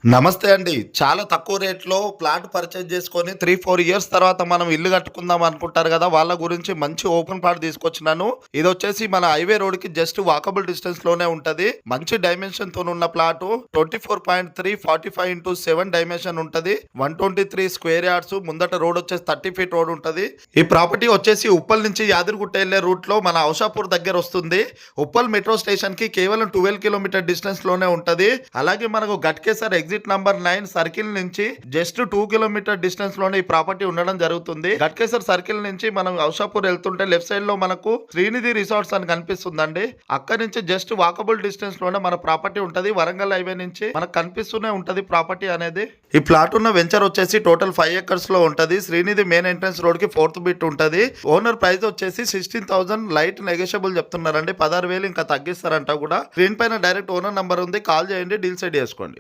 నమస్తే అండి. చాలా తక్కువ రేట్‌లో ప్లాట్ పర్చేజ్ చేసుకొని 3, 4 ఇయర్స్ తర్వాత మనం ఇల్లు కట్టుకుందాం అనుకుంటారు గదా! వాళ్ళ గురించి మంచి ఓపెన్ ప్లాట్ తీసుకొచ్చినాను. ఇదొచ్చేసి మన హైవే రోడ్‌కి జస్ట్ వాకబుల్ డిస్టెన్స్‌లోనే ఉంటది. మంచి డైమెన్షన్‌తోనున్న ప్లాటు 24.3 45x7 డైమెన్షన్ ఉంటది. 123 స్క్వేర్ యార్డ్స్ ముందట రోడ్ వచ్చేసి 30 ఫీట్ రోడ్ ఉంటది. ఈ ప్రాపర్టీ వచ్చేసి ఉప్పల్ నుంచి యాదగిరిగుట్ట ఎళ్ళే రూట్‌లో మన ఔషాపూర్ దగ్గర వస్తుంది. ఉప్పల్ మెట్రో స్టేషన్‌కి కేవలం 12 కిలోమీటర్ డిస్టెన్స్‌లోనే ఉంటది. అలాగే మనకు గట్కేసర్ ఎగ్జిట్ నంబర్ 9 సర్కిల్ నుంచి జస్ట్ 2 కిలోమీటర్ డిస్టెన్స్ లోనే ఈ ప్రాపర్టీ ఉండడం జరుగుతుంది. గట్కేసర్ సర్కిల్ నుంచి మనం ఔషాపూర్ వెళ్తుంటే లెఫ్ట్ సైడ్ లో మనకు శ్రీనిధి రిసార్ట్స్ అని కనిపిస్తుందండి. అక్కడి నుంచి జస్ట్ వాకబుల్ డిస్టెన్స్ లోనే మన ప్రాపర్టీ ఉంటది. వరంగల్ హైవే నుంచి మనకు కనిపిస్తూనే ఉంటది ప్రాపర్టీ అనేది. ఈ ప్లాట్ ఉన్న వెంచర్ వచ్చేసి టోటల్ 5 ఎకర్స్ లో ఉంటది. శ్రీనిధి మెయిన్ ఎంట్రన్స్ రోడ్ కి 4th బిట్ ఉంటది. ఓనర్ ప్రైస్ వచ్చేసి 16,000 లైట్ నెగోషియబుల్ చెప్తున్నారండి. 16,000 ఇంకా తగ్గిస్తారంట కూడా. స్క్రీన్ పైన డైరెక్ట్ ఓనర్ నంబర్ ఉంది, కాల్ చేయండి, డీల్ సెట్ చేసుకోండి.